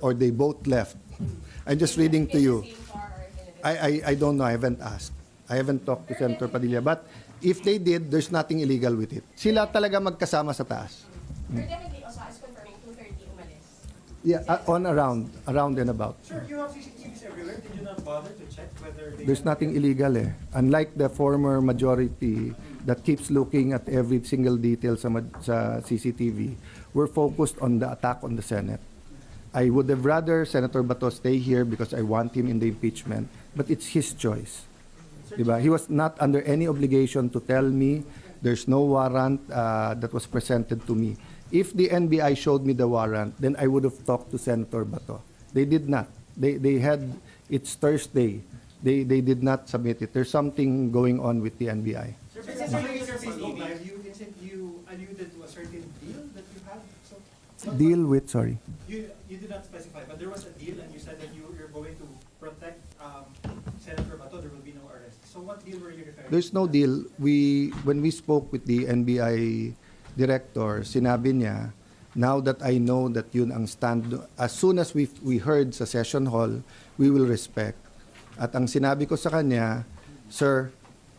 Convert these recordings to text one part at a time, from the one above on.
or they both left. I'm just reading to you. I don't know. I haven't asked. I haven't talked to Senator Padilla. But if they did, there's nothing illegal with it. Sila talaga magkasama sa taas. Sir, definitely also is confirming 2:30 umalis. Yeah, around and about. Sir, you have CCTVs everywhere. Did you not bother to check whether they... There's nothing illegal eh. Unlike the former majority that keeps looking at every single detail sa CCTV, we're focused on the attack on the Senate. I would have rather Senator Bato stay here because I want him in the impeachment, but it's his choice. Diba? He was not under any obligation to tell me there's no warrant that was presented to me. If the NBI showed me the warrant, then I would have talked to Senator Bato. They did not. They had, it's Thursday. They did not submit it. There's something going on with the NBI. Sir, but since your Facebook Live, you alluded to a certain deal that you had. So, Deal with, sorry. You did not specify, but there was a deal and you said that you're going to protect Senator Bato, there will be no arrest. So what deal were you referring to? There's no deal. When we spoke with the NBI director, sinabi niya, now that I know that yun ang stand, as soon as we heard sa session hall, we will respect. At ang sinabi ko sa kanya, sir,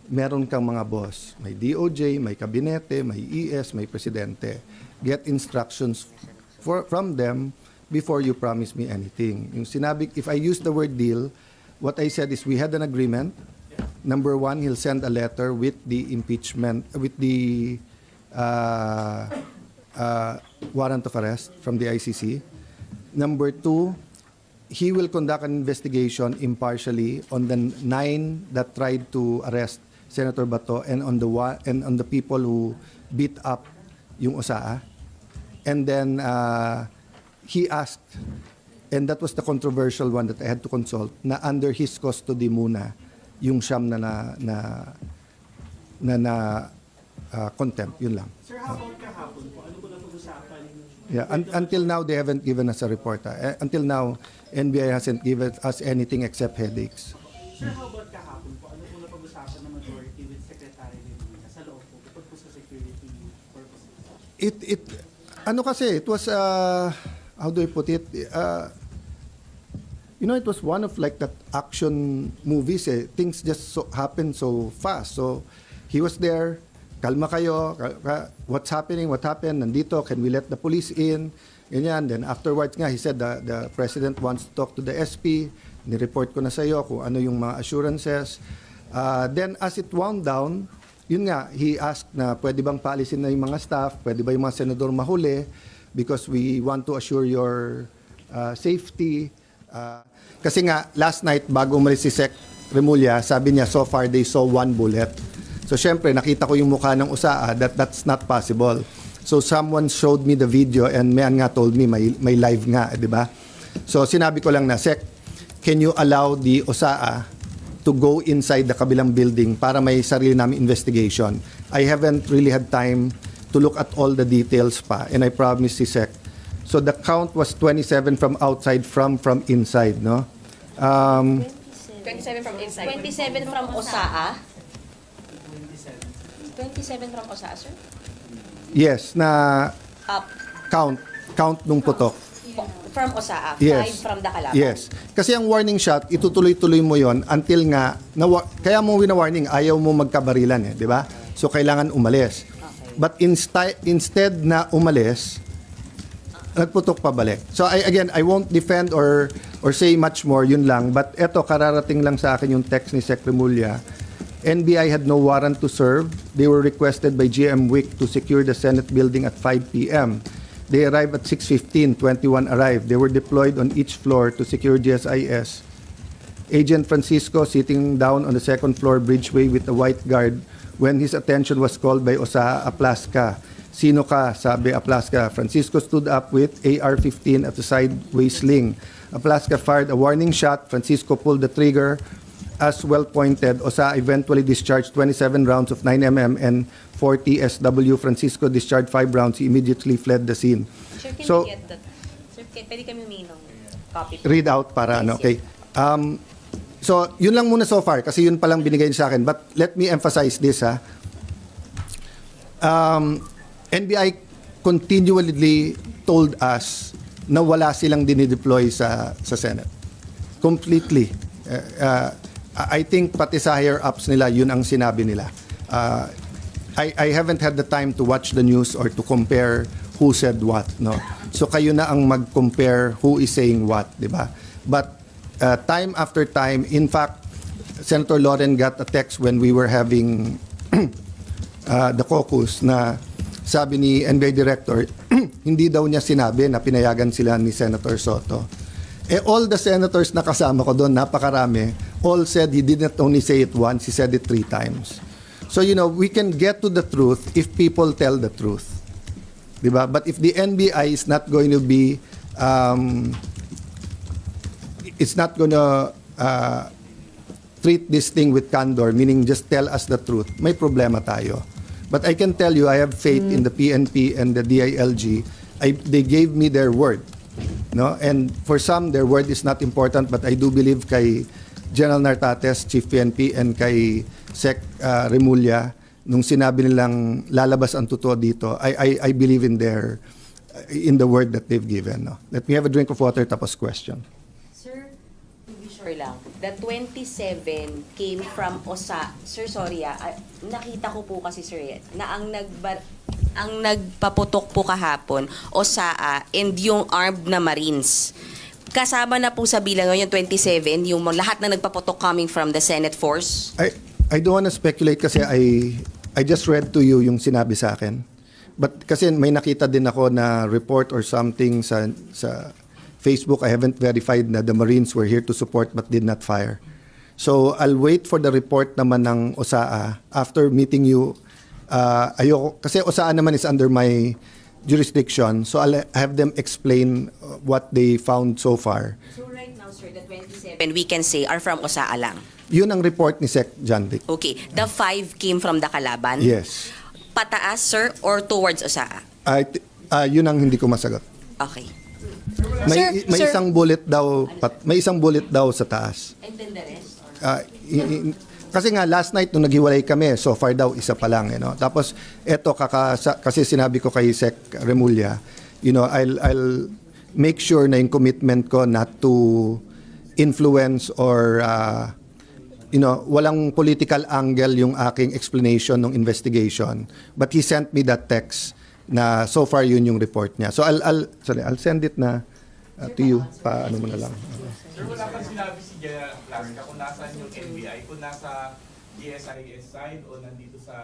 meron kang mga boss. May DOJ, may kabinete, may ES, may presidente. Get instructions from them before you promise me anything. Yung sinabi, if I use the word deal, what I said is we had an agreement. Number one, he'll send a letter with the impeachment, with the warrant of arrest from the ICC. Number two, he will conduct an investigation impartially on the 9 that tried to arrest Senator Bato and on the people who beat up yung OSAA. And then he asked, and that was the controversial one that I had to consult, na under his custody muna yung siyam na contempt, yun lang. Sir, how about kahapon po? Ano po na pag-usapan? Yeah, until now they haven't given us a report. Until now, NBI hasn't given us anything except headaches. Sir, how about kahapon po? Ano po na pag-usapan ng majority with Secretary Legality sa loob po bukod po sa security purposes? It was, how do I put it? It was one of like that action movies eh. Things just happen so fast. So he was there, kalma kayo, what's happening, what happened, nandito, can we let the police in? Ganyan. Then afterwards nga, he said the president wants to talk to the SP. Ni-report ko na sa iyo kung ano yung mga assurances. Then as it wound down, yun nga, he asked na pwede bang paalisin na yung mga staff, pwede ba yung mga senador mahuli because we want to assure your safety. Kasi nga, last night, bago umalis si Sec Remulla, sabi niya, so far they saw 1 bullet. So syempre, nakita ko yung mukha ng USAA, that's not possible. So someone showed me the video and Mayan nga told me may live nga, di ba? So sinabi ko lang na, Sec, can you allow the USAA to go inside the kabilang building para may sarili namin investigation? I haven't really had time to look at all the details pa and I promised si Sec. So the count was 27 from outside, from inside, no? 27 from inside. 27 from OSAA? 27 from OSAA, sir? Yes, na Up. count nung putok. From OSAA, Yes. 5 from the kalaban. Yes. Kasi ang warning shot, itutuloy-tuloy mo yon until nga, kaya mo wina-warning, ayaw mo magkabarilan eh, di ba? So kailangan umalis. Okay. But instead na umalis, nagputok pabalik. So I won't defend or say much more, yun lang. But eto, kararating lang sa akin yung text ni Sec Remulla. NBI had no warrant to serve. They were requested by GM Wick to secure the Senate building at 5 p.m. They arrived at 6:15, 21 arrived. They were deployed on each floor to secure GSIS. Agent Francisco sitting down on the second floor bridgeway with a white guard when his attention was called by Osa Aplaska. Sino ka? Sabi Aplaska. Francisco stood up with AR-15 at the sideways sling. Aplaska fired a warning shot. Francisco pulled the trigger. As well pointed, Osa eventually discharged 27 rounds of 9mm and 40 SW. Francisco discharged 5 rounds. He immediately fled the scene. Sir, can So, we get that? Sir, pwede kami humingi ng copy. read out para ano, okay. So, yun lang muna so far kasi yun palang binigay niyo sa akin. But let me emphasize this ha. NBI continually told us na wala silang dinideploy sa Senate. Completely. I think pati sa higher-ups nila, yun ang sinabi nila. I haven't had the time to watch the news or to compare who said what, no? So kayo na ang mag-compare who is saying what, di ba? But time after time, in fact, Senator Loren got a text when we were having the caucus na sabi ni NBI Director, hindi daw niya sinabi na pinayagan sila ni Senator Soto. All the senators na kasama ko doon, napakarami, all said he didn't only say it once, he said it 3 times. So, we can get to the truth if people tell the truth. Diba? But if the NBI is not going to be, it's not going to treat this thing with candor, meaning just tell us the truth, may problema tayo. But I can tell you, I have faith in the PNP and the DILG. They gave me their word. No? And for some, their word is not important, but I do believe kay General Nartates, Chief PNP, and kay Sec Remulla, nung sinabi nilang lalabas ang totoo dito, I believe in the word that they've given. No? Let me have a drink of water, tapos question. Sir, to be sure lang, the 27 came from OSA. Sir, sorry nakita ko po kasi sir, na ang nagpaputok po kahapon, OSA and yung armed na Marines. Kasama na po sa bilang yung 27, yung lahat na nagpaputok coming from the Senate force? I don't want to speculate kasi I just read to you yung sinabi sa akin. But kasi may nakita din ako na report or something sa Facebook. I haven't verified na the Marines were here to support but did not fire. So I'll wait for the report naman ng OSAA after meeting you. Ayoko, kasi OSAA naman is under my jurisdiction. So I'll have them explain what they found so far. So right now, sir, the 27 we can say are from OSAA lang? Yun ang report ni Sec. Janvic. Okay. The 5 came from the Kalaban? Yes. Pataas, sir, or towards OSAA? Yun ang hindi ko masagot. Okay. May Sir, isang bullet daw sa taas. And then the rest? Kasi nga last night nung naghiwalay kami, so far daw isa pa lang, Tapos eto kasi sinabi ko kay Sec Remulla, I'll make sure na yung commitment ko not to influence or walang political angle yung aking explanation ng investigation. But he sent me that text na so far yun yung report niya. So I'll send it na to you. Paano mo na lang. Sir, wala kang sinabi si General Plaska kung nasaan yung NBI, kung nasa GSIS side o nandito sa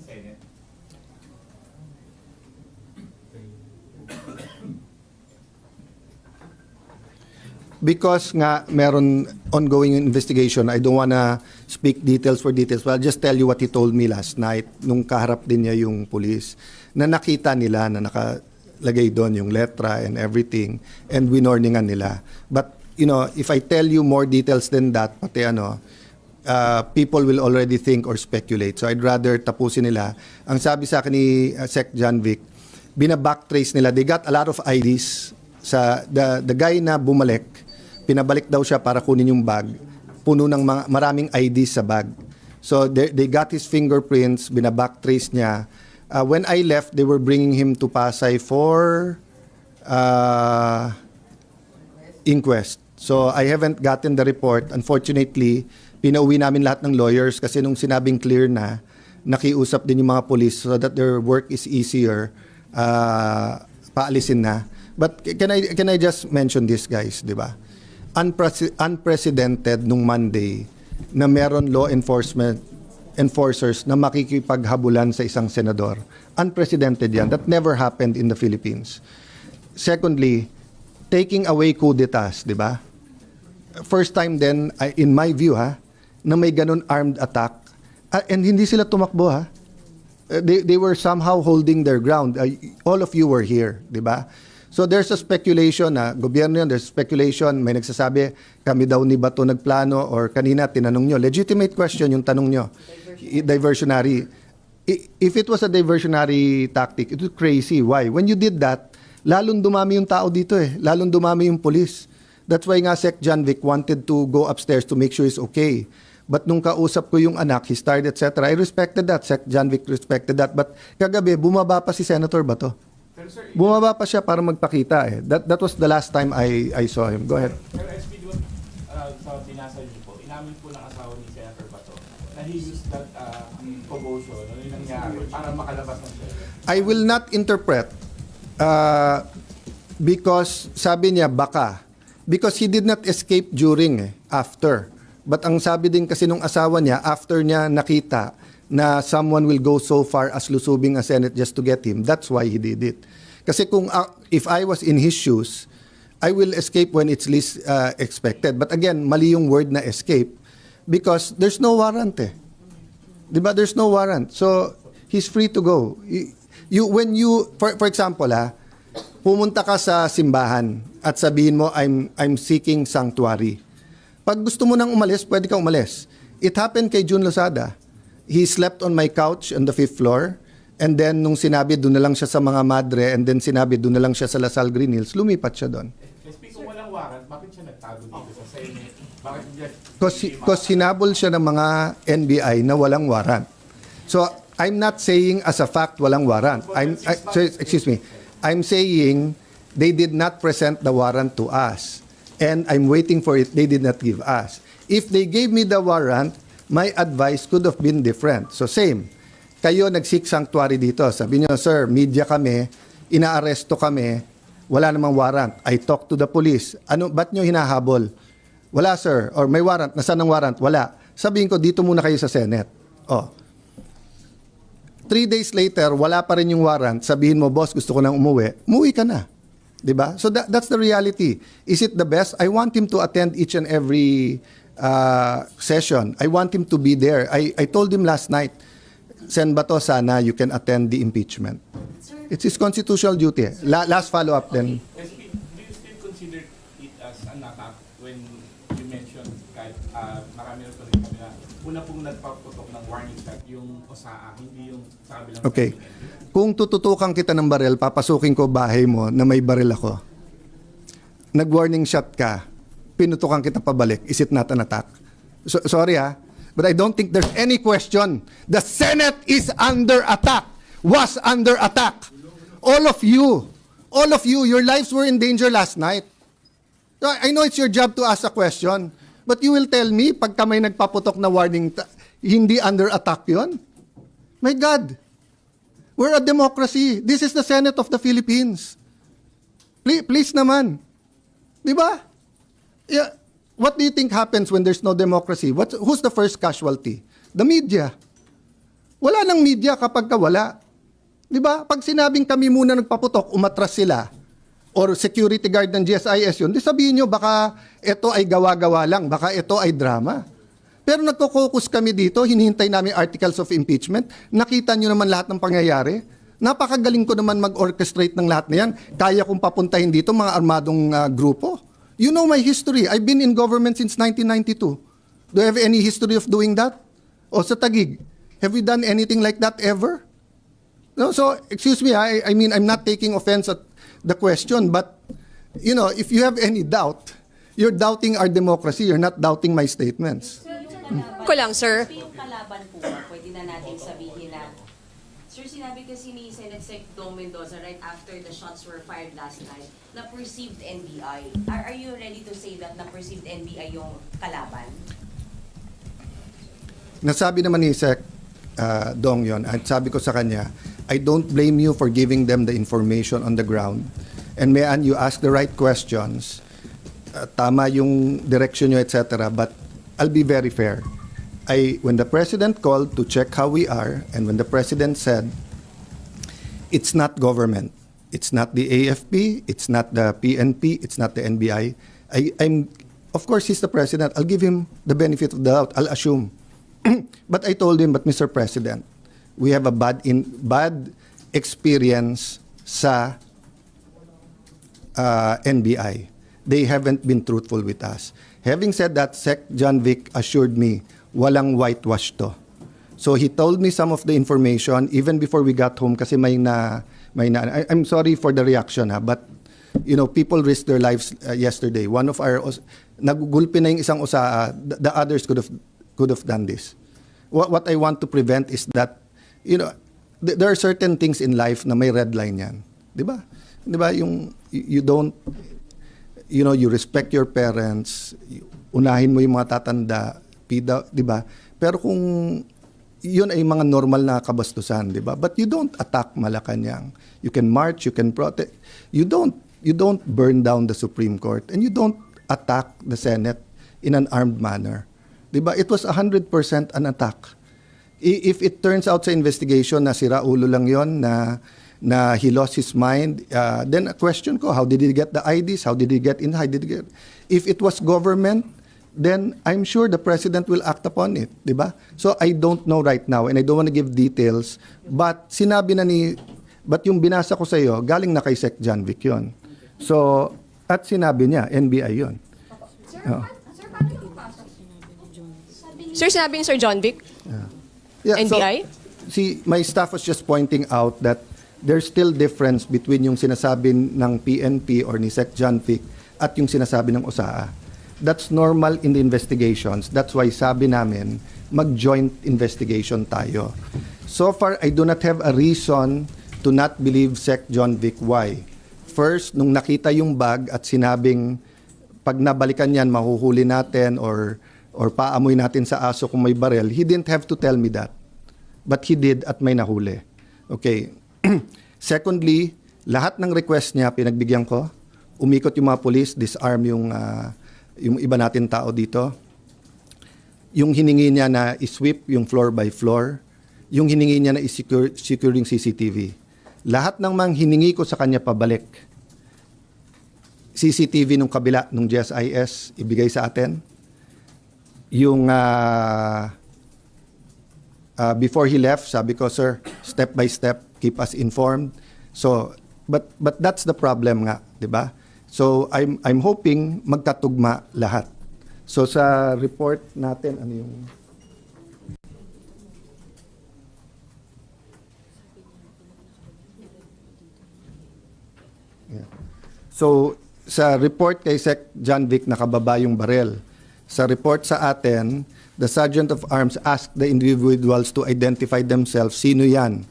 Senate? Because nga meron ongoing investigation, I don't wanna speak details for details, but I'll just tell you what he told me last night nung kaharap din niya yung police, na nakita nila na nakalagay doon yung letra and everything, and winorningan nila. But, if I tell you more details than that, pati people will already think or speculate. So I'd rather tapusin nila. Ang sabi sa akin ni Sec. Janvic, bina-backtrace nila. They got a lot of IDs. The guy na bumalik, pinabalik daw siya para kunin yung bag. Puno ng maraming IDs sa bag. So they got his fingerprints, bina-backtrace niya. When I left, they were bringing him to Pasay for inquest. So I haven't gotten the report. Unfortunately, pinauwi namin lahat ng lawyers kasi nung sinabing clear na, nakiusap din yung mga police so that their work is easier, paalisin na. But can I just mention this, guys, di ba? Unprecedented nung Monday na meron law enforcers na makikipaghabulan sa isang senador. Unprecedented yan. That never happened in the Philippines. Secondly, taking away coup d'etats, di ba? First time then, in my view, na may ganun armed attack. And hindi sila tumakbo, They were somehow holding their ground. All of you were here, di ba? So there's a speculation na gobyerno yun, there's speculation, may nagsasabi, kami daw ni Bato nagplano, or kanina tinanong nyo. Legitimate question yung tanong nyo. Diversionary. If it was a diversionary tactic, it was crazy. Why? When you did that, lalong dumami yung tao dito Lalong dumami yung police. That's why nga Sec. Janvic wanted to go upstairs to make sure he's okay. But nung kausap ko yung anak, his tired, etc., I respected that. Sec. Janvic respected that. But kagabi, bumaba pa si Senator Bato. Pero sir, Bumaba pa siya para magpakita eh. That was the last time I saw him. Go ahead. pero SP, di ba, sa binasa niyo po, inamin po ng asawa ni Senator Bato na he used that commotion, ano yung nangyari, para makalabas ng siya. I will not interpret because sabi niya baka. Because he did not escape during after. But ang sabi din kasi nung asawa niya, after niya nakita na someone will go so far as lusubing a Senate just to get him, that's why he did it. Kasi kung if I was in his shoes, I will escape when it's least expected. But again, mali yung word na escape because there's no warrant eh. Diba? There's no warrant. So, he's free to go. When you for example pumunta ka sa simbahan at sabihin mo, I'm seeking sanctuary. Pag gusto mo nang umalis, pwede kang umalis. It happened kay June Lozada. He slept on my couch on the 5th floor. And then, nung sinabi, doon na lang siya sa mga madre. And then, sinabi, doon na lang siya sa Lasal Green Hills. Lumipat siya doon. SP, kung walang warrant, bakit siya nagtago dito sa Senate? Bakit Because hinabol siya ng mga NBI na walang warrant. So, I'm not saying as a fact walang warrant. Excuse me. I'm saying they did not present the warrant to us. And I'm waiting for it. They did not give us. If they gave me the warrant, my advice could have been different. So same. Kayo nag-seek sanctuary dito. Sabi niyo, sir, media kami, inaaresto kami, wala namang warrant. I talked to the police. Ba't niyo hinahabol? Wala, sir. Or may warrant. Nasaan ang warrant? Wala. Sabihin ko, dito muna kayo sa Senate. 3 days later, wala pa rin yung warrant. Sabihin mo, boss, gusto ko nang umuwi. Umuwi ka na. Diba? So that's the reality. Is it the best? I want him to attend each and every session. I want him to be there. I told him last night, Sen Bato, sana you can attend the impeachment. It's his constitutional duty. Last follow-up then. SP, do you still consider it as an attack when you mentioned kahit marami na pa rin kami na una pong nagpaputok ng warning shot yung OSAA, hindi yung sabi lang. Okay. Kung tututukan kita ng baril, papasukin ko bahay mo na may baril ako. Nag-warning shot ka, pinutukan kita pabalik. Is it not an attack? Sorry but I don't think there's any question. The Senate is under attack. Was under attack. All of you, your lives were in danger last night. So I know it's your job to ask a question, but you will tell me, pagka may nagpaputok na warning, hindi under attack yon? My God. We're a democracy. This is the Senate of the Philippines. Please naman. Di ba? Yeah. What do you think happens when there's no democracy? Who's the first casualty? The media. Wala nang media kapag wala. Di ba? Pag sinabing kami muna nagpaputok, umatras sila. Or security guard ng GSIS yun, di sabihin nyo, baka ito ay gawa-gawa lang. Baka ito ay drama. Pero nagko-focus kami dito, hinihintay namin articles of impeachment. Nakita nyo naman lahat ng pangyayari. Napakagaling ko naman mag-orchestrate ng lahat na yan. Kaya kong papuntahin dito mga armadong grupo. You know my history. I've been in government since 1992. Do you have any history of doing that? O sa Taguig, have we done anything like that ever? No, so, excuse me, I mean, I'm not taking offense at the question, but, if you have any doubt, you're doubting our democracy, you're not doubting my statements. Ko lang, sir. Yung kalaban po ba, pwede na natin sabihin na, sir, sinabi kasi ni Senate Sec Dong Mendoza right after the shots were fired last night, na perceived NBI. Are you ready to say that na perceived NBI yung kalaban? Nasabi naman ni Sec Dong yon, at sabi ko sa kanya, I don't blame you for giving them the information on the ground. And you ask the right questions, tama yung direction nyo, etc. But I'll be very fair. When the President called to check how we are, and when the President said, it's not government, it's not the AFP, it's not the PNP, it's not the NBI, of course, he's the President. I'll give him the benefit of the doubt. I'll assume. But I told him, but Mr. President, we have a bad experience sa NBI. They haven't been truthful with us. Having said that, Sec John Vic assured me, walang whitewash to. So he told me some of the information even before we got home kasi I'm sorry for the reaction but people risked their lives yesterday. One of our nagugulpi na yung isang usaa, the others could have done this. What I want to prevent is that there are certain things in life na may red line yan. 'di ba? 'Di ba yung you don't you respect your parents, unahin mo yung mga tatanda, 'di ba? Pero kung yun ay mga normal na kabastusan, 'di ba? But you don't attack Malacanang. You can march, you can protest. You don't burn down the Supreme Court, and you don't attack the Senate in an armed manner. 'Di ba? It was 100% an attack. If it turns out sa investigation na sira ulo lang 'yon, na he lost his mind, then a question ko, how did he get the IDs? How did he get in? How did he get? If it was government, then I'm sure the president will act upon it, 'di ba? So I don't know right now, and I don't want to give details, but yung binasa ko sa iyo, galing na kay Sec. John Vic 'yon. So, at sinabi niya, NBI 'yon. Sir, Oh. sir, paano yung pasok? Sir, sinabi ni Sir John Vic? Yeah, NBI? So, my staff was just pointing out that there's still difference between yung sinasabi ng PNP or ni Sec. John Vic at yung sinasabi ng OSAA. That's normal in the investigations. That's why sabi namin, mag-joint investigation tayo. So far, I do not have a reason to not believe Sec. John Vic. Why? First, nung nakita yung bag at sinabing, pag nabalikan yan, mahuhuli natin or paamoy natin sa aso kung may barel, he didn't have to tell me that. But he did at may nahuli. Okay. Secondly, lahat ng request niya, pinagbigyan ko. Umikot yung mga police, disarm yung iba natin tao dito. Yung hiningi niya na i-sweep yung floor by floor. Yung hiningi niya na i-secure yung CCTV. Lahat ng mga hiningi ko sa kanya pabalik. CCTV nung kabila, nung GSIS, ibigay sa atin. Yung before he left, sabi ko, sir, step by step, keep us informed. So, but that's the problem nga, 'di ba? So, I'm hoping magkatugma lahat. So, sa report natin, ano yung... Yeah. So, sa report kay Sec. John Vic, nakababa yung barel. Sa report sa atin, the Sergeant of Arms asked the individuals to identify themselves. Sino yan?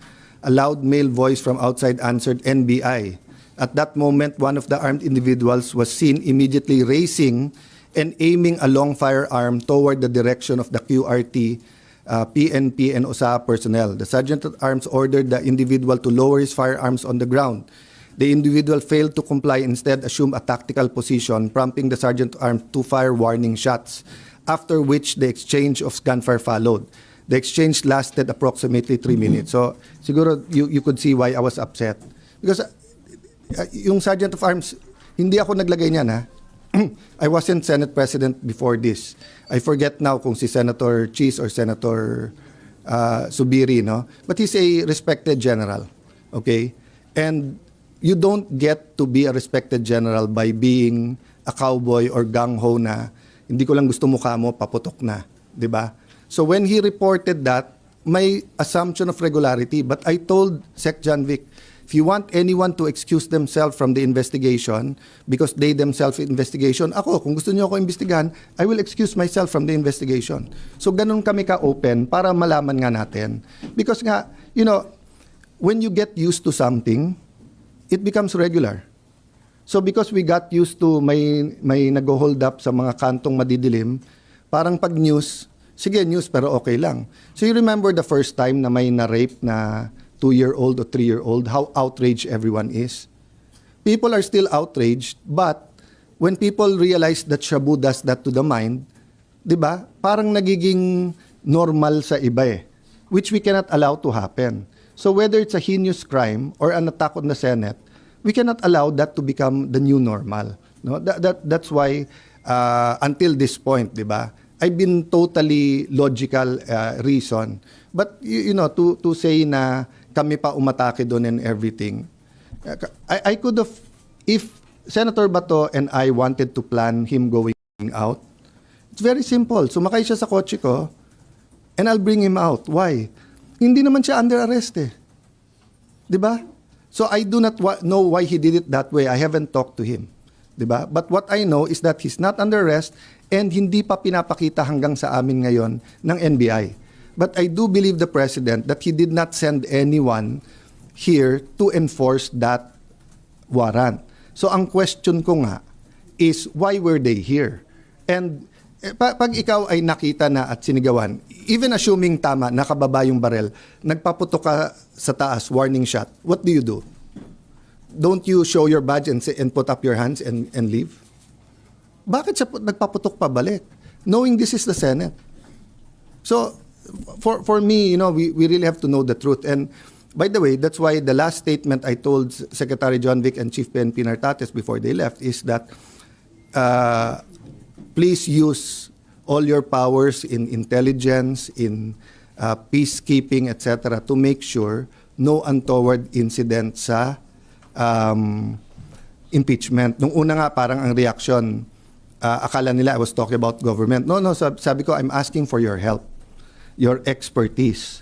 A loud male voice from outside answered, NBI. At that moment, one of the armed individuals was seen immediately raising and aiming a long firearm toward the direction of the QRT, PNP, and OSAA personnel. The Sergeant at Arms ordered the individual to lower his firearms on the ground. The individual failed to comply, instead assumed a tactical position, prompting the Sergeant at Arms to fire warning shots, after which the exchange of gunfire followed. The exchange lasted approximately 3 minutes. So, siguro you could see why I was upset. Because yung Sergeant of Arms, hindi ako naglagay niyan, ha? I wasn't Senate President before this. I forget now kung si Senator Cheese or Senator Subiri, no? But he's a respected general, okay? And you don't get to be a respected general by being a cowboy or gang-ho na hindi ko lang gusto mukha mo, paputok na, di ba? So when he reported that, may assumption of regularity. But I told Sec. John Vic, if you want anyone to excuse themselves from the investigation because they themselves investigation, ako, kung gusto niyo ako imbestigahan, I will excuse myself from the investigation. So ganun kami ka-open para malaman nga natin. Because nga, when you get used to something, it becomes regular. So because we got used to may nag-hold up sa mga kantong madidilim, parang pag news, sige news pero okay lang. So you remember the first time na may na-rape na 2-year-old or 3-year-old, how outraged everyone is. People are still outraged, but when people realize that Shabu does that to the mind, di ba, parang nagiging normal sa iba which we cannot allow to happen. So whether it's a heinous crime or an attack on the Senate, we cannot allow that to become the new normal. No? That's why until this point, di ba, I've been totally logical reason. But to say na kami pa umatake doon and everything. I could have, if Senator Bato and I wanted to plan him going out, it's very simple. Sumakay siya sa kotse ko and I'll bring him out. Why? Hindi naman siya under arrest Di ba? So I do not know why he did it that way. I haven't talked to him. Di ba? But what I know is that he's not under arrest and hindi pa pinapakita hanggang sa amin ngayon ng NBI. But I do believe the President that he did not send anyone here to enforce that warrant. So ang question ko nga is, why were they here? And pag ikaw ay nakita na at sinigawan, even assuming tama, nakababa yung barel, nagpaputok ka sa taas, warning shot, what do? Don't you show your badge and put up your hands and leave? Bakit siya nagpaputok pa balik? Knowing this is the Senate. So, for me, we really have to know the truth. And by the way, that's why the last statement I told Secretary John Vic and Chief PNP Nartates before they left is that please use all your powers in intelligence, in peacekeeping, etc., to make sure no untoward incident sa impeachment. Nung una nga, parang ang reaction, akala nila I was talking about government. No, sabi ko, I'm asking for your help, your expertise.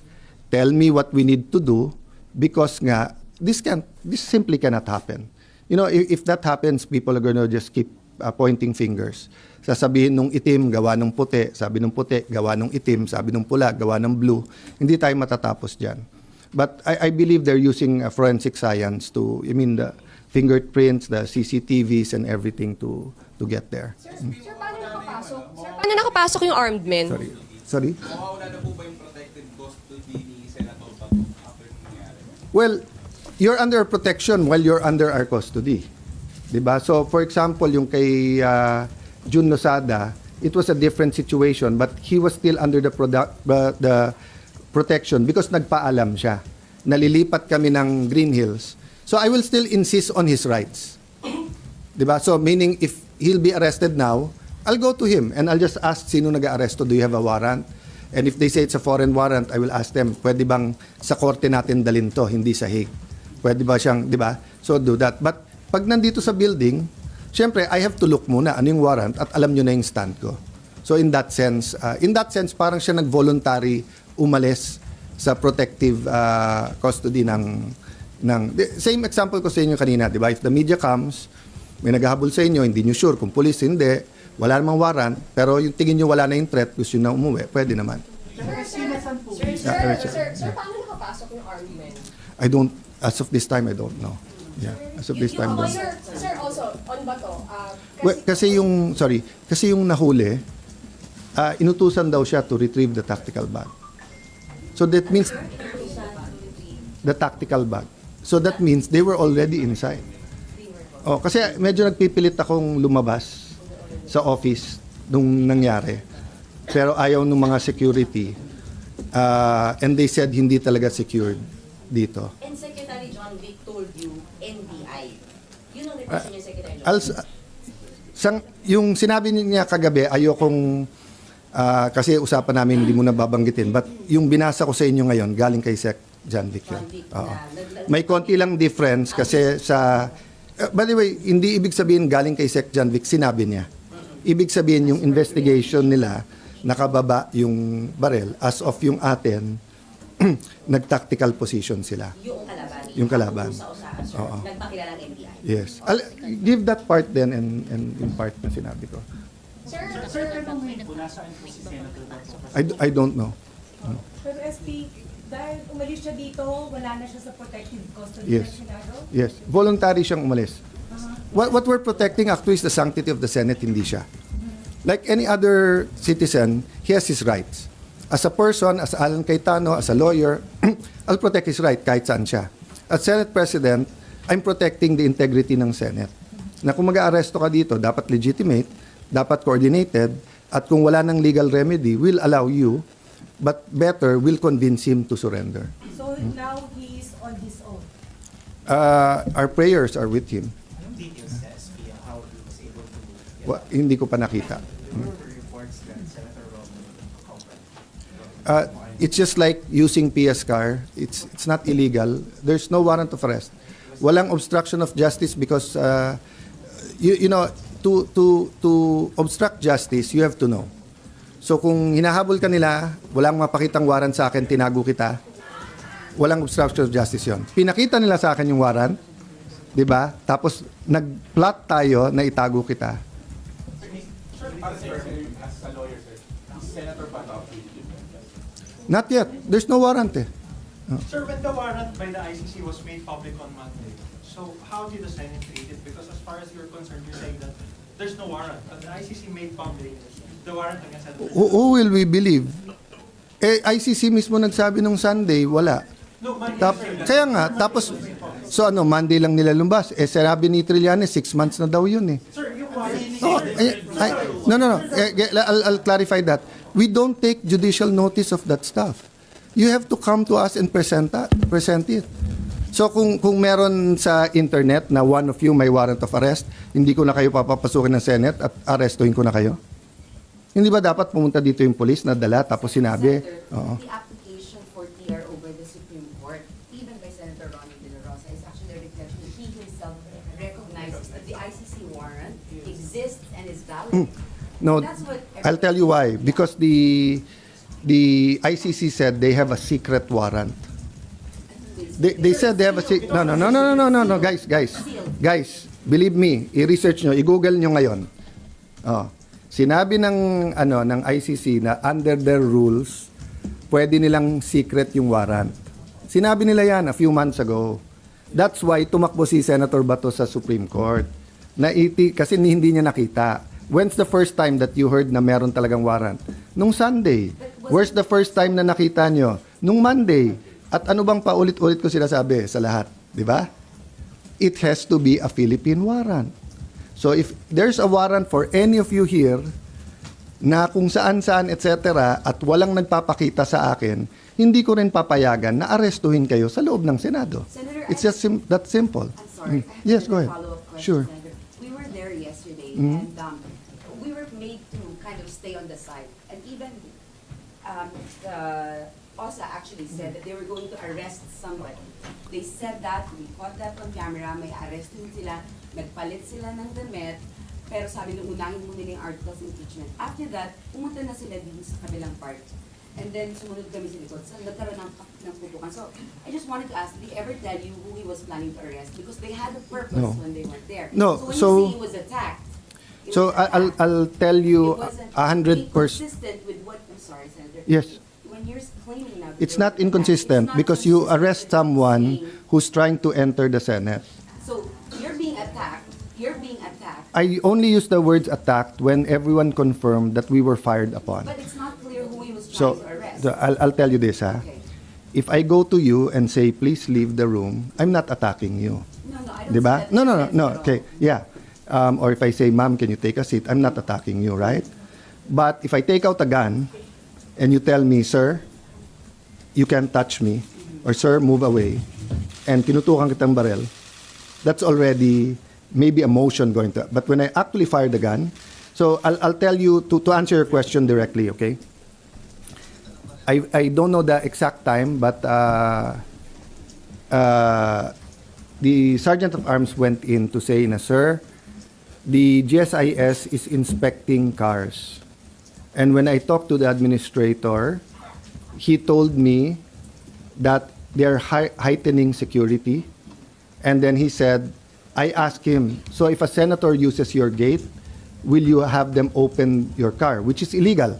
Tell me what we need to do because nga, this simply cannot happen. If that happens, people are gonna just keep pointing fingers. Sasabihin nung itim, gawa nung puti. Sabi nung puti, gawa nung itim. Sabi nung pula, gawa ng blue. Hindi tayo matatapos dyan. But I believe they're using forensic science the fingerprints, the CCTVs, and everything to get there. Sir, paano nakapasok? Paano nakapasok yung armed men? Sorry? Mawawala na po ba yung protected custody ni Senator Bato after nangyari? Well, you're under protection while you're under our custody. Diba? So, for example, yung kay Jun Losada, it was a different situation, but he was still under the protection because nagpaalam siya. Nalilipat kami ng Green Hills. So, I will still insist on his rights. Diba? So, meaning, if he'll be arrested now, I'll go to him and I'll just ask, sino nag-aaresto? Do you have a warrant? And if they say it's a foreign warrant, I will ask them, pwede bang sa korte natin dalhin to, hindi sa Hague? Pwede ba siyang, di ba? So, do that. But, pag nandito sa building, syempre, I have to look muna ano yung warrant at alam nyo na yung stand ko. So, in that sense, parang siya nag-voluntary umalis sa protective custody same example ko sa inyo kanina, di ba? If the media comes, may naghahabol sa inyo, hindi nyo sure kung police, hindi, wala namang warrant, pero yung tingin nyo wala na yung threat, gusto nyo na umuwi, pwede naman. Sir, paano nakapasok yung armed men? As of this time, I don't know. Yeah, as of this time, don't. Sir, also, on Bato, Kasi yung nahuli, inutusan daw siya to retrieve the tactical bag. So that means, the tactical bag. So that means they were already inside. Kasi medyo nagpipilit akong lumabas sa office nung nangyari. Pero ayaw ng mga security. And they said hindi talaga secured dito. And Secretary John Vic told you NBI. Yun ang repression niya, Secretary John Vic. Yung sinabi niya kagabi, ayokong kasi usapan namin hindi mo na babanggitin. But yung binasa ko sa inyo ngayon, galing kay Sec John Vic yun. May konti lang difference kasi sa... by the way, hindi ibig sabihin galing kay Sec John Vic, sinabi niya. Ibig sabihin yung investigation nila, nakababa yung barel. As of yung atin, nag-tactical position sila. Yung kalaban. Oo. Nagpakilala ng NBI. Yes. I'll give that part then and in part na sinabi ko. Sir, tanong ngayon po, nasaan po si Senator Bato? I don't know. Pero SP, dahil umalis siya dito, wala na siya sa protective custody Yes. ng Senado? Yes. Voluntary siyang umalis. What we're protecting actually is the sanctity of the Senate, hindi siya. Like any other citizen, he has his rights. As a person, as Alan Cayetano, as a lawyer, I'll protect his right kahit saan siya. As Senate President, I'm protecting the integrity ng Senate. Na kung mag-aaresto ka dito, dapat legitimate, dapat coordinated, at kung wala ng legal remedy, we'll allow you, but better, we'll convince him to surrender. So now he is on his own. Our prayers are with him. Anong details sa SP how he was able to get Hindi ko pa nakita. reports that Senator Roman It's just like using PS car. It's not illegal. There's no warrant of arrest. Walang obstruction of justice because to obstruct justice, you have to know. So kung hinahabol ka nila, walang mapakitang warrant sa akin, tinago kita, walang obstruction of justice yon. Pinakita nila sa akin yung warrant, di ba? Tapos nag-plot tayo na itago kita. Sir, as a lawyer, sir, is Senator Bato Not yet. There's no warrant eh. Sir, when the warrant by the ICC was made public on Monday, So how did the Senate treat it? Because as far as you're concerned, you're saying that there's no warrant. And the ICC made public the warrant against Senator. Who will we believe? ICC mismo nagsabi nung Sunday, wala. No, Monday, sir. Kaya nga, tapos, so ano, Monday lang nila lumbas. Sinabi ni Trillanes, 6 months na daw yun eh. Sir, yung warrant. Oh, no. I'll clarify that. We don't take judicial notice of that stuff. You have to come to us and present it. So kung meron sa internet na one of you may warrant of arrest, hindi ko na kayo papapasukin ng Senate at arrestuhin ko na kayo? Hindi ba dapat pumunta dito yung police na dala tapos sinabi? Senator, Oo. the application for TRO by the Supreme Court, even by Senator Ronnie De La Rosa, is actually a reflection that he himself recognizes that the ICC warrant exists and is valid. No, That's what I'll tell you why. Because the ICC said they have a secret warrant. They said they have a secret. No, guys, believe me, i-research nyo, i-google nyo ngayon. Oh, sinabi ng ICC na under their rules, pwede nilang secret yung warrant. Sinabi nila yan a few months ago. That's why tumakbo si Senator Bato sa Supreme Court. Kasi hindi niya nakita. When's the first time that you heard na meron talagang warrant? Nung Sunday. Where's the first time na nakita nyo? Nung Monday. At ano bang paulit-ulit ko sinasabi sa lahat? Di ba? It has to be a Philippine warrant. So if there's a warrant for any of you here na kung saan-saan, etc., at walang nagpapakita sa akin, hindi ko rin papayagan na arestuhin kayo sa loob ng Senado. Senator, It's just that simple. I'm sorry. I have Yes, go a ahead. follow-up question, Sure. Senator. We were there yesterday, Mhm. and we were made to kind of stay on the side. And even OSA actually said that they were going to arrest somebody. They said that, we caught that on camera, may arrest din sila, nagpalit sila ng damit, pero sabi nung unahin mo nila yung articles of impeachment. After that, pumunta na sila din sa kabilang part. And then sumunod kami sa likod. So nagkaroon ng pupukan. So I just wanted to ask, did he ever tell you who he was planning to arrest? Because they had a purpose No. when they were there. No, So when so- you say he was attacked, it So was attacked. I'll tell you It wasn't 100%. inconsistent with what, I'm sorry, Senator. Yes. When you're claiming now that It's there not was an attack, inconsistent it's not because you consistent arrest with someone saying- who's trying to enter the Senate. So you're being attacked. I only use the words attacked when everyone confirmed that we were fired upon. But it's not clear who he was trying So to arrest. I'll tell you this, ha. Okay. If I go to you and say, please leave the room, I'm not attacking you. No, I don't Diba? see that difference at all. Okay, yeah. Or if I say, ma'am, can you take a seat? I'm not attacking you, right? But if I take out a gun and you tell me, sir, you can't touch me, or sir, move away, and tinutukan kitang barel, that's already maybe a motion going to. But when I actually fire the gun, so I'll tell you to answer your question directly, okay? I don't know the exact time, but the Sergeant of Arms went in to say na, sir, the GSIS is inspecting cars. And when I talked to the administrator, he told me that they're heightening security. And then he said, I asked him, so if a senator uses your gate, will you have them open your car, which is illegal?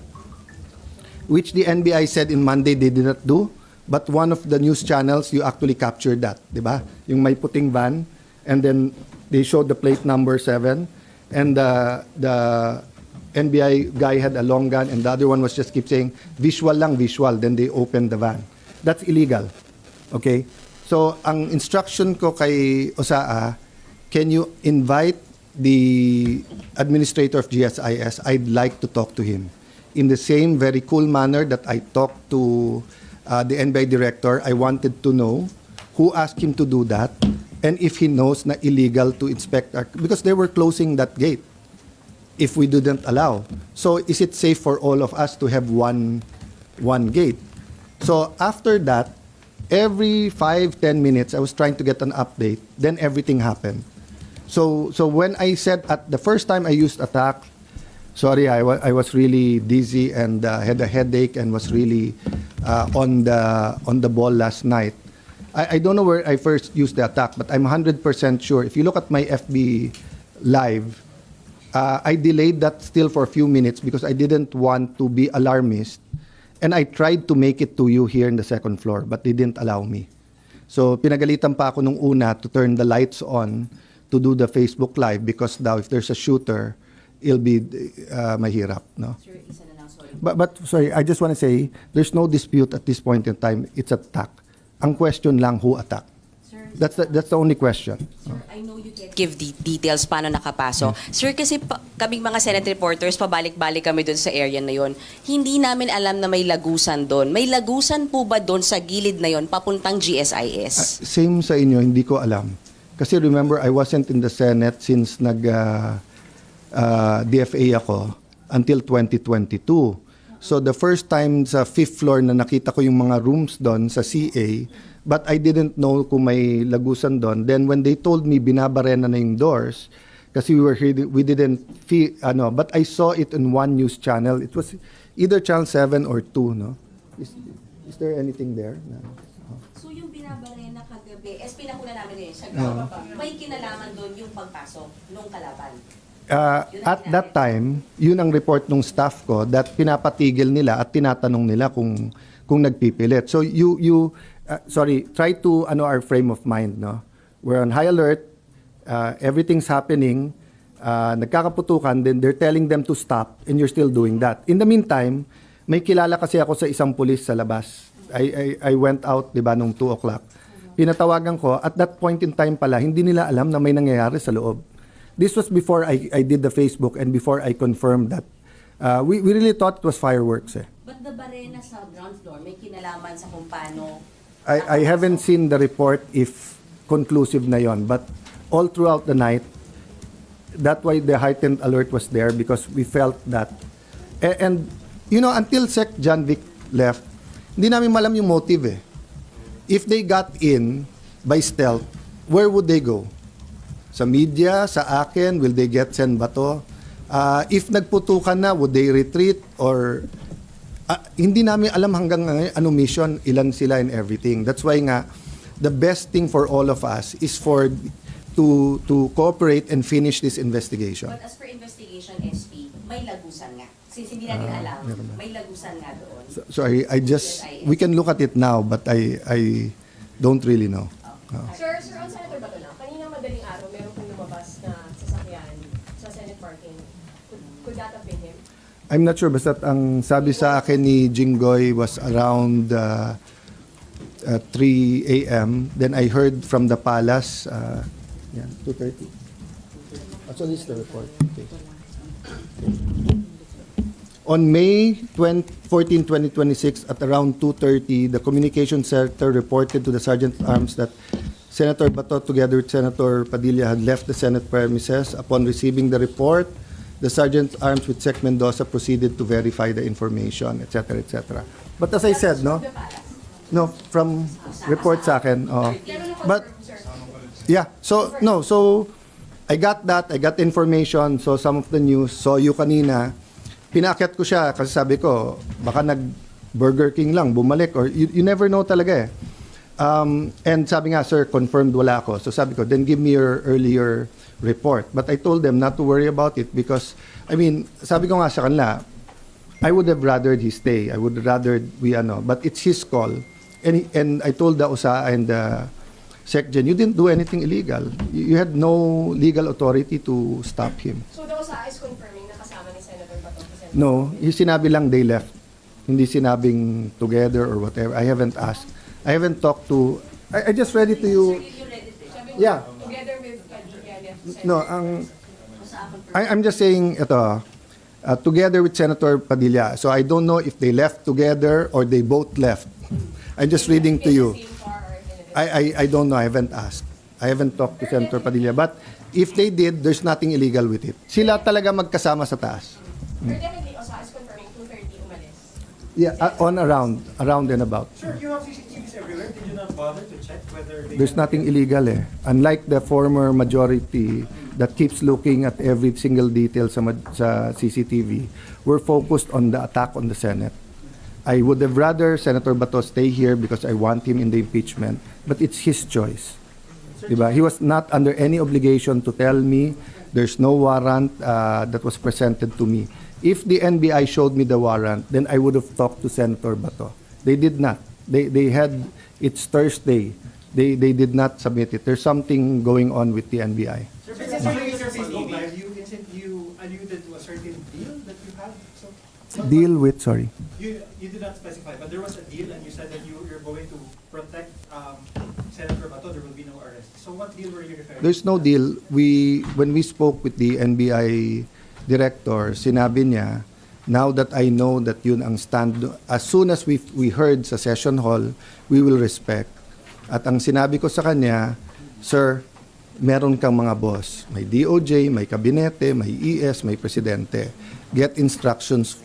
Which the NBI said in Monday they did not do. But one of the news channels, you actually captured that, di ba? Yung may puting van, and then they showed the plate number 7, and the NBI guy had a long gun, and the other one was just keep saying, visual lang, visual. Then they opened the van. That's illegal. Okay? So, ang instruction ko kay OSAA, can you invite the administrator of GSIS? I'd like to talk to him. In the same very cool manner that I talked to the NBI director, I wanted to know who asked him to do that, and if he knows na illegal to inspect our, because they were closing that gate if we didn't allow. So is it safe for all of us to have one gate? So after that, every 5-10 minutes, I was trying to get an update. Then everything happened. So when I said at the first time I used attack, sorry, I was really dizzy and had a headache and was really on the ball last night. I don't know where I first used the attack, but I'm 100% sure. If you look at my FB live, I delayed that still for a few minutes because I didn't want to be alarmist. And I tried to make it to you here in the second floor, but they didn't allow me. So pinagalitan pa ako nung una to turn the lights on to do the Facebook Live because daw if there's a shooter, it'll be mahirap, no? Sir, isa na lang, sorry. But sorry, I just want to say there's no dispute at this point in time. It's attack. Ang question lang who attacked. Sir, That's the only question. Sir, I know you can't give details paano nakapasok. Sir, kasi kaming mga Senate reporters, pabalik-balik kami doon sa area na yon. Hindi namin alam na may lagusan doon. May lagusan po ba doon sa gilid na yon papuntang GSIS? Same sa inyo, hindi ko alam. Kasi remember, I wasn't in the Senate since DFA ako until 2022. So the first time sa 5th floor na nakita ko yung mga rooms doon sa CA, but I didn't know kung may lagusan doon. Then when they told me binabarena na yung doors, kasi we didn't feel, but I saw it in one news channel. It was either channel 7 or 2, no? Is there anything there? No. So yung binabarena kagabi, pinakuna namin yun, may kinalaman doon yung pagpasok nung kalaban. At that time, yun ang report ng staff ko that pinapatigil nila at tinatanong nila kung nagpipilit. So try to our frame of mind, no. We're on high alert, everything's happening, nagkakaputukan, then they're telling them to stop and you're still doing that. In the meantime, may kilala kasi ako sa isang pulis sa labas. I went out, 'di ba, nung 2 o'clock. Pinatawagan ko, at that point in time pala, hindi nila alam na may nangyayari sa loob. This was before I did the Facebook and before I confirmed that. We really thought it was fireworks. But the barena sa ground floor, may kinalaman sa kung paano... I haven't seen the report if conclusive na yon, but all throughout the night, that's why the heightened alert was there because we felt that. And until Sec. John Vic left, hindi namin malam yung motive eh. If they got in by stealth, where would they go? Sa media, sa akin, will they get Sen Bato? If nagputukan na, would they retreat? Or hindi namin alam hanggang ngayon ano mission, ilan sila and everything. That's why nga, the best thing for all of us is to cooperate and finish this investigation. But as per investigation, SP, may lagusan nga. Since hindi natin alam, may lagusan nga doon. Sorry, we can look at it now, but I don't really know. Sir, on Senator Bato lang, kanina madaling araw, meron pong lumabas na sasakyan sa Senate parking. Could that have been him? I'm not sure, basta ang sabi sa akin ni Jinggoy was around 3 a.m. Then I heard from the palace, 2:30. So this is the report. Okay. On May 14, 2026, at around 2:30, the Communications Center reported to the Sergeant at Arms that Senator Bato, together with Senator Padilla, had left the Senate premises. Upon receiving the report, the Sergeant at Arms with Sec. Mendoza proceeded to verify the information, etc., etc. But as I said, from report sa akin. But yeah, so I got that. I got information. So some of the news. So you kanina. Pinaakyat ko siya kasi sabi ko, baka nag-Burger King lang, bumalik, or you never know talaga eh. And sabi nga, sir, confirmed wala ako. So sabi ko, then give me your earlier report. But I told them not to worry about it because, sabi ko nga sa kanila, I would have rathered he stay. I would rather but it's his call. And I told the OSA and the SecGen, you didn't do anything illegal. You had no legal authority to stop him. So the OSA is confirming na kasama ni Senator Bato? No, sinabi lang they left. Hindi sinabing together or whatever. I haven't asked. I haven't talked to... I just read it to you. Yeah. Together with Padilla. No, I'm just saying ito, together with Senator Padilla. So I don't know if they left together or they both left. I'm just reading to you. I don't know. I haven't asked. I haven't talked to Senator Padilla. But if they did, there's nothing illegal with it. Sila talaga magkasama sa taas. Pero definitely, OSA is confirming 2:30 umalis. Yeah, around and about. Sir, you have CCTVs everywhere. Did you not bother to check whether they... There's nothing illegal eh. Unlike the former majority that keeps looking at every single detail sa CCTV, we're focused on the attack on the Senate. I would have rather Senator Bato stay here because I want him in the impeachment, but it's his choice. Diba? He was not under any obligation to tell me. There's no warrant that was presented to me. If the NBI showed me the warrant, then I would have talked to Senator Bato. They did not. They had, it's Thursday. They did not submit it. There's something going on with the NBI. Sir, but since you your Facebook Live, you alluded to a certain deal that you had. So Deal with, sorry. you did not specify, but there was a deal, and you said that you're going to protect Senator Bato. There will be no arrest. So what deal were you referring to? There's no deal. When we spoke with the NBI director, sinabi niya, now that I know that yun ang stand, as soon as we heard sa session hall, we will respect. At ang sinabi ko sa kanya, sir, meron kang mga boss. May DOJ, may kabinete, may ES, may presidente. Get instructions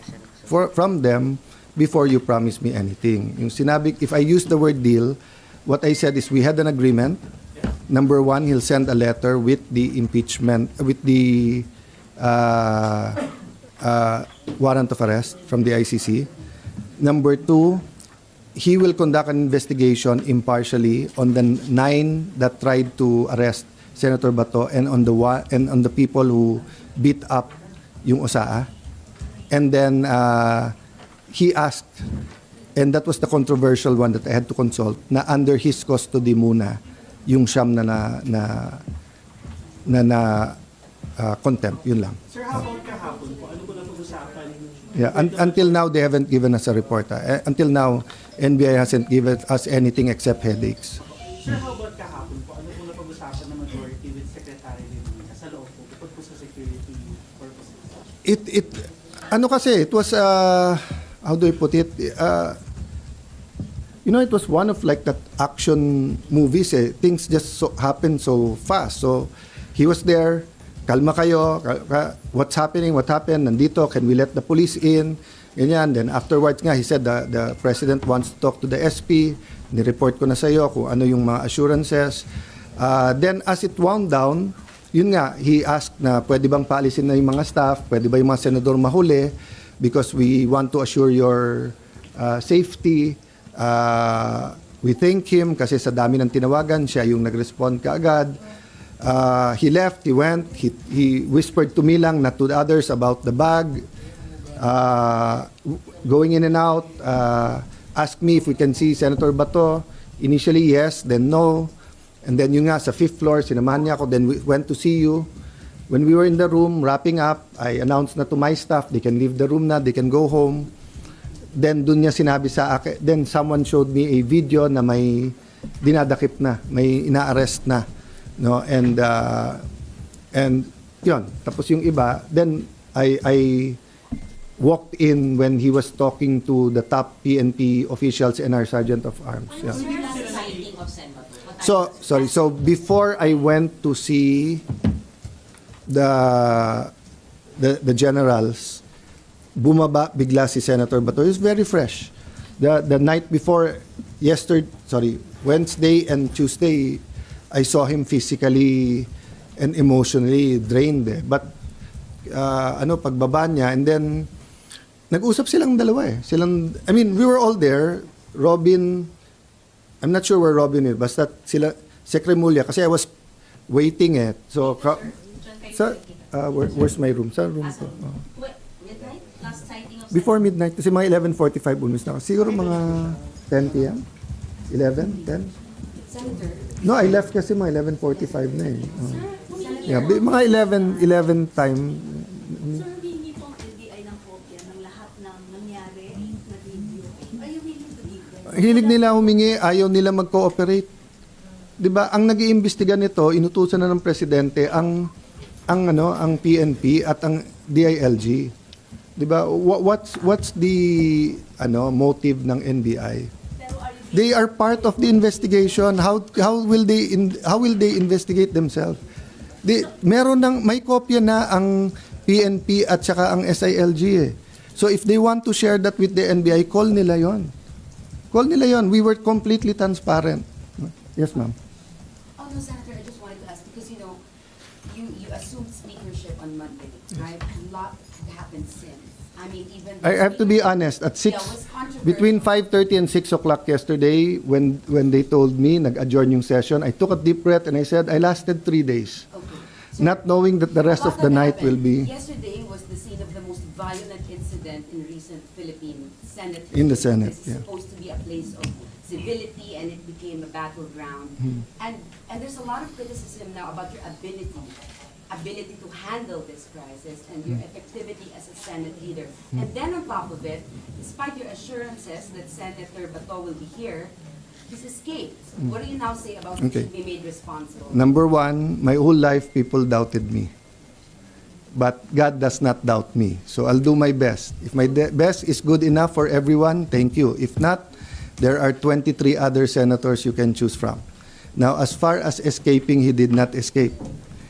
from them before you promise me anything. Yung sinabi, if I use the word deal, what I said is we had an agreement. Number one, he'll send a letter with the impeachment, with the warrant of arrest from the ICC. Number two, he will conduct an investigation impartially on the 9 that tried to arrest Senator Bato and on the people who beat up yung OSAA. And then he asked, and that was the controversial one that I had to consult, na under his custody muna yung siyam na contempt, yun lang. Sir, how about kahapon po? Ano po na pag-usapan? Yeah, until now they haven't given us a report. Until now, NBI hasn't given us anything except headaches. Sir, how about kahapon po? Ano po na pag-usapan ng majority with Secretary Legality sa loob po, bukod po sa security purposes? It was, how do I put it? It was one of like that action movies. Things just happen so fast. So he was there, kalma kayo, what's happening, what happened, nandito, can we let the police in? Ganyan. Then afterwards nga, he said the president wants to talk to the SP. Ni-report ko na sa iyo kung ano yung mga assurances. Then as it wound down, yun nga, he asked na pwede bang paalisin na yung mga staff, pwede ba yung mga senador mahuli because we want to assure your safety. We thank him kasi sa dami ng tinawagan, siya yung nag-respond kaagad. He left, he went, he whispered to me lang, not to the others, about the bag, going in and out, asked me if we can see Senator Bato. Initially, yes, then no. And then yun nga, sa 5th floor, sinamahan niya ako, then we went to see you. When we were in the room, wrapping up, I announced na to my staff, they can leave the room na, they can go home. Then dun niya sinabi sa akin, then someone showed me a video na may dinadakip na, may ina-arrest na. No? And yun, tapos yung iba, then I walked in when he was talking to the top PNP officials and our Sergeant of Arms. Yeah. So before I went to see the generals, bumaba bigla si Senator Bato. He's very fresh. The night before, Wednesday and Tuesday, I saw him physically and emotionally drained. But pagbaba niya, and then nag-usap silang dalawa eh. We were all there. Robin, I'm not sure where Robin is, basta sila, Secremulia, kasi I was waiting eh. So, where's my room? Sa room ko. Oh. Midnight? Last sighting of Before midnight, kasi mga 11:45 umis na ako. Siguro mga 10 p.m.? 11? 10? Senator, No, I left kasi mga 11:45 na eh. Oh. Yeah, mga 11 time. Sir, hindi po ang LDI ng kopya ng lahat ng nangyari na video. Are you willing to give them? Hilig nila humingi, ayaw nila mag-cooperate. 'Di ba? Ang nag-iimbestiga nito, inutusan na ng presidente ang PNP at ang DILG. 'Di ba? What's the motive ng NBI? They are part of the investigation. How will they investigate themselves? May kopya na ang PNP at saka ang SILG eh. So if they want to share that with the NBI, call nila yon. We were completely transparent. Yes, ma'am. oh no, Senator, I just wanted to ask because you assumed speakership on Monday, right? A lot happened since. I mean, even I have to be honest. At 6, between 5:30 and 6 o'clock yesterday, when they told me nag-adjourn yung session, I took a deep breath and I said I lasted 3 days, Okay. not knowing that the rest of the night will be. Yesterday was the scene of the most violent incident in recent Philippine Senate. In the Senate, This is yeah. supposed to be a place of civility, and it became a battleground. And there's a lot of criticism now about your ability to handle this crisis and your effectivity as a Senate leader. And then on top of it, despite your assurances that Senator Bato will be here, he's escaped. What do you now say about who Okay. should be made responsible? Number one, my whole life people doubted me. But God does not doubt me. So I'll do my best. If my best is good enough for everyone, thank you. If not, there are 23 other senators you can choose from. Now, as far as escaping, he did not escape.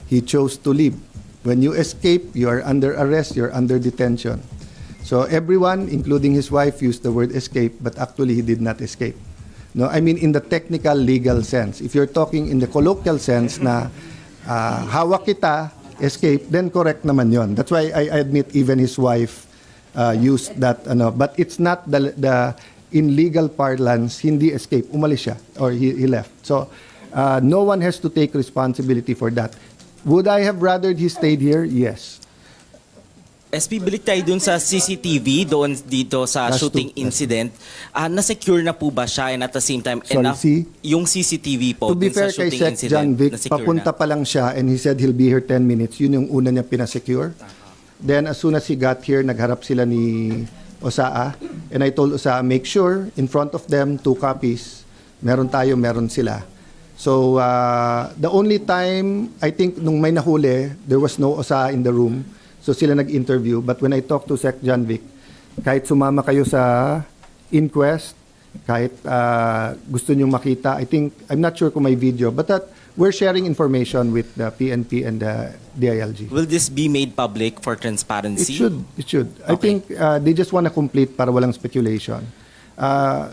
He chose to leave. When you escape, you are under arrest, you're under detention. So everyone, including his wife, used the word escape, but actually he did not escape. No, I mean in the technical legal sense. If you're talking in the colloquial sense na hawak kita, escape, then correct naman yon. That's why I admit even his wife used that, but it's not the in legal parlance, hindi escape, umalis siya, or he left. So no one has to take responsibility for that. Would I have rather he stayed here? Yes. SP, balik tayo dun sa CCTV, doon dito sa Last shooting two. incident. Na-secure na po ba siya, and at the same time, Sorry, enough, yung CCTV po To be dun sa fair kay shooting Sec. incident, John Vic, na-secure papunta na? pa lang siya and he said he'll be here 10 minutes. Yun yung una niya pinasecure. Then as soon as he got here, nagharap sila ni Osaa. And I told Osaa, make sure in front of them, 2 copies. Meron tayo, meron sila. So the only time, I think nung may nahuli, there was no Osaa in the room. So sila nag-interview. But when I talked to Sec. John Vic, kahit sumama kayo sa inquest, kahit gusto nyo makita, I'm not sure kung may video, but that we're sharing information with the PNP and the DILG. Will this be made public for It transparency? should. I Okay. think they just want to complete para walang speculation. Can I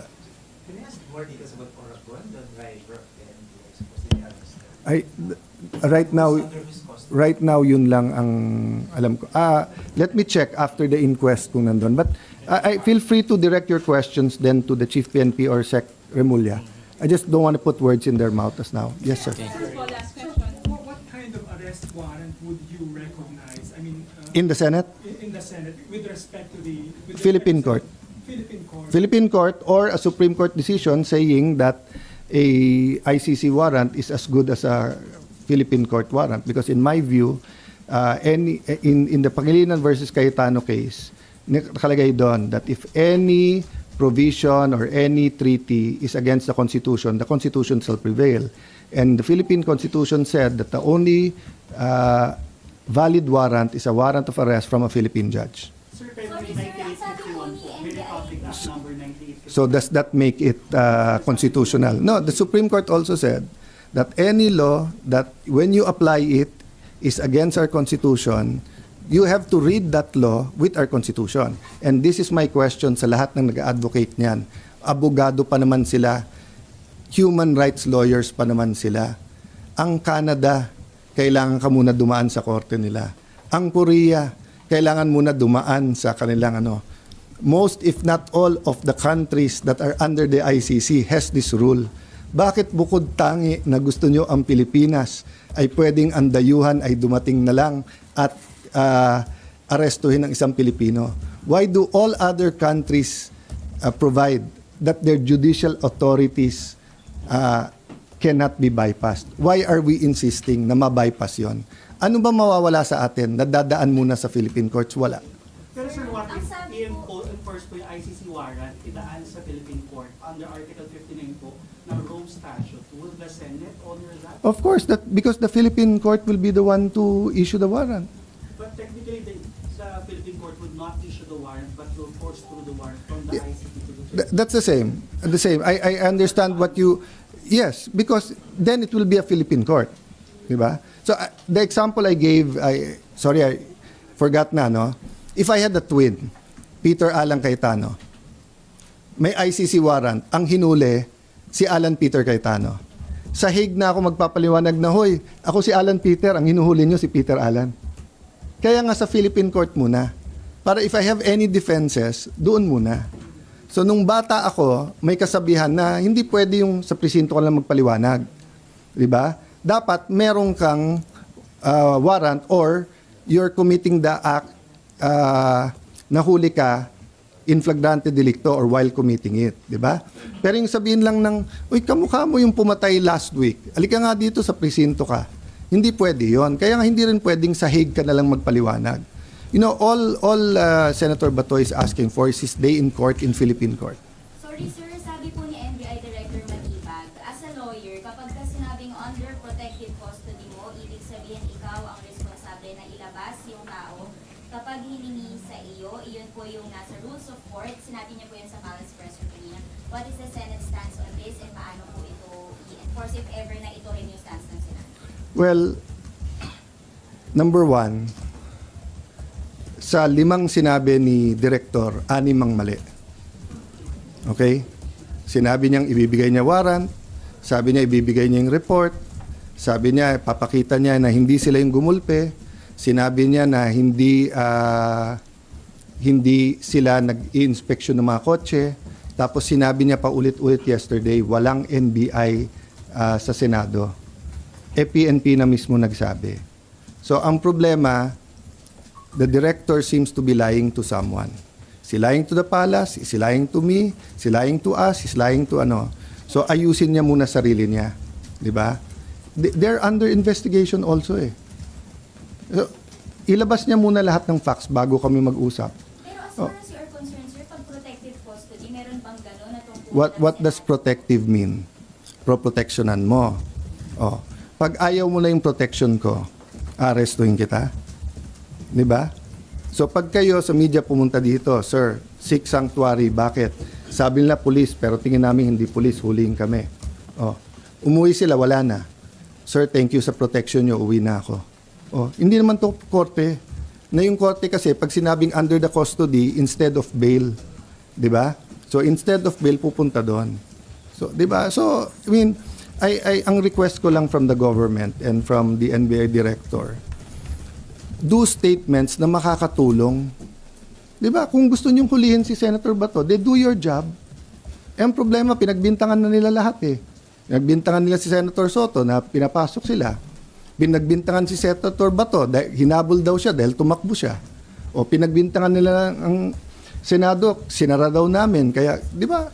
ask more details about Oragon, the driver of the NPI supposedly arrested? Right now, yun lang ang alam ko. Let me check after the inquest kung nandun. But I feel free to direct your questions then to the Chief PNP or Sec. Remulla. I just don't want to put words in their mouth as now. Yes, sir. Last question. What kind of arrest warrant would you recognize? I mean, In the Senate, in the Senate with respect to the Philippine court. Philippine court or a Supreme Court decision saying that a ICC warrant is as good as a Philippine court warrant, because in my view, in the Pangilinan versus Cayetano case, nakalagay doon that if any provision or any treaty is against the Constitution shall prevail. And the Philippine Constitution said that the only valid warrant is a warrant of arrest from a Philippine judge. Sir, pero may 9851 po. May Republic Act number 9851. So does that make it constitutional? No, the Supreme Court also said that any law that when you apply it is against our Constitution, you have to read that law with our Constitution. And this is my question sa lahat ng nag-advocate niyan. Abogado pa naman sila, human rights lawyers pa naman sila. Ang Canada, kailangan ka muna dumaan sa korte nila. Ang Korea, kailangan muna dumaan sa kanilang Most, if not all, of the countries that are under the ICC has this rule. Bakit bukod tangi na gusto nyo ang Pilipinas ay pwedeng ang dayuhan ay dumating na lang at arestuhin ang isang Pilipino? Why do all other countries provide that their judicial authorities cannot be bypassed? Why are we insisting na ma-bypass yon? Ano ba mawawala sa atin? Nadadaan muna sa Philippine courts? Wala. Pero sir, what if i-enforce po yung ICC warrant, idaan sa Philippine Court under Article 59 po ng Rome Statute? Will the Senate honor that? Of course, because the Philippine court will be the one to issue the warrant. But technically, the Philippine Court would not issue the warrant, but will force through the warrant from the ICC to the Philippine. That's the same. I understand what you... Yes, because then it will be a Philippine court. Diba? So the example I gave, I forgot na, no? If I had a twin, Peter Alan Cayetano, may ICC warrant, ang hinuli, si Alan Peter Cayetano. Sa Hague na ako magpapaliwanag na, hoy, ako si Alan Peter, ang hinuhuli nyo si Peter Alan. Kaya nga sa Philippine court muna. Para if I have any defenses, doon muna. So nung bata ako, may kasabihan na hindi pwede yung sa presinto ka lang magpaliwanag. Diba? Dapat merong kang warrant or you're committing the act nahuli ka in flagrante delicto or while committing it, di ba? Pero yung sabihin lang ng, uy, kamukha mo yung pumatay last week, alika nga dito sa presinto ka. Hindi pwede yon. Kaya nga hindi rin pwedeng sa Hague ka na lang magpaliwanag. You know, all Senator Bato is asking for is his day in court in Philippine court. Sorry sir, sabi po ni NBI Director Matibag, as a lawyer, kapag ka sinabing under protective custody mo, ibig sabihin ikaw ang responsable na ilabas yung tao. Kapag hiningi sa iyo, iyon po yung nasa rules of court, sinabi niya po yan sa Malice Press kanina. What is the Senate stance on this and paano po ito i-enforce if ever na ito rin yung stance ng Senate? Well, number one, sa 5 sinabi ni Director, 6 ang mali. Okay? Sinabi niyang ibibigay niya warrant, sabi niya ibibigay niya yung report, sabi niya papakita niya na hindi sila yung gumulpe, sinabi niya na hindi sila nag-i-inspection ng mga kotse, tapos sinabi niya pa ulit-ulit yesterday, walang NBI sa Senado. PNP na mismo nagsabi. So ang problema, the director seems to be lying to someone. Is he lying to the palace? Is he lying to me? Is he lying to us? Is he lying to ano? So ayusin niya muna sarili niya. Di ba? They're under investigation also eh. So, ilabas niya muna lahat ng facts bago kami mag-usap. Pero as far as you are concerned, sir, pag protective custody, meron bang gano'n na tungkol? What does protective mean? Pro-protectionan mo. Oh. Pag ayaw mo na yung protection ko, arestuhin kita. Di ba? So pag kayo sa media pumunta dito, sir, seek sanctuary, bakit? Sabi nila police, pero tingin namin hindi police, huliin kami. Oh. Umuwi sila, wala na. Sir, thank you sa protection nyo, uwi na ako. Oh. Hindi naman to korte. Na yung korte kasi, pag sinabing under the custody, instead of bail. Di ba? So instead of bail, pupunta doon. So, di ba? So, I mean, ang request ko lang from the government and from the NBI director, do statements na makakatulong. Di ba? Kung gusto niyong hulihin si Senator Bato, they do your job. Eh, ang problema, pinagbintangan na nila lahat eh. Pinagbintangan nila si Senator Soto na pinapasok sila. Pinagbintangan si Senator Bato, hinabol daw siya dahil tumakbo siya. O pinagbintangan nila ang Senado, sinara daw namin. Kaya, di ba?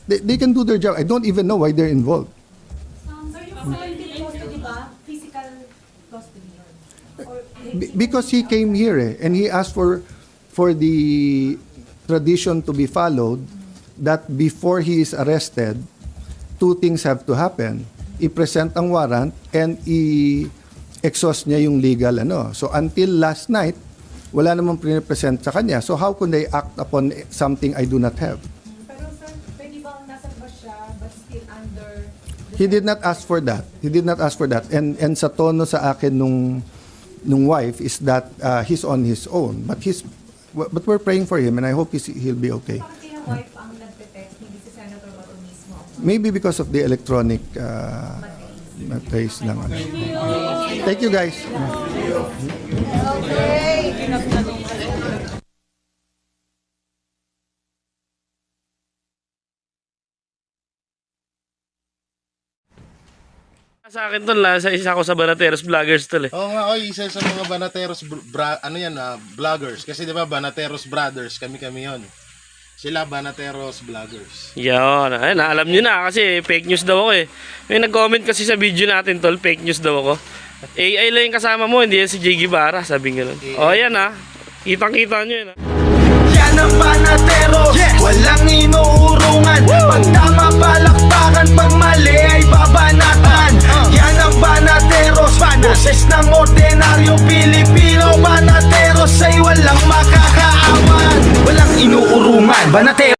They can do their job. I don't even know why they're involved. Sir, yung preventive custody ba? Physical custody yun? Because he came here and he asked for the tradition to be followed that before he is arrested, 2 things have to happen. I-present ang warrant and i-exhaust niya yung legal ano. So until last night, wala namang pre-present sa kanya. So how can they act upon something I do not have? Pero sir, pwede bang nasa bus siya but still under... He did not ask for that. He did not ask for that. And sa tono sa akin nung wife is that he's on his own. But we're praying for him and I hope he'll be okay. Bakit yung wife ang nagpe-text, hindi si Senator Bato mismo? Maybe because of the electronic trace lang. Thank you guys. Sa akin tol, isa ako sa Banateros vloggers tol eh. Oo nga, isa sa mga Banateros vloggers. Kasi di ba Banateros brothers, kami yon. Sila Banateros vloggers. Yan, ayun, alam nyo na kasi fake news daw ako eh. May nag-comment kasi sa video natin tol, fake news daw ako. AI lang yung kasama mo, hindi yan si J. Guevara, sabi nga nun. O yan ha, kitang-kita nyo yun ha. Yan ang Banateros, walang inuurungan. Pag tama palakpakan, pag mali ay babanatan. Yan ang Banateros, boses ng ordinaryo Pilipino. Banateros ay walang makakaawan, walang inuurungan. Banateros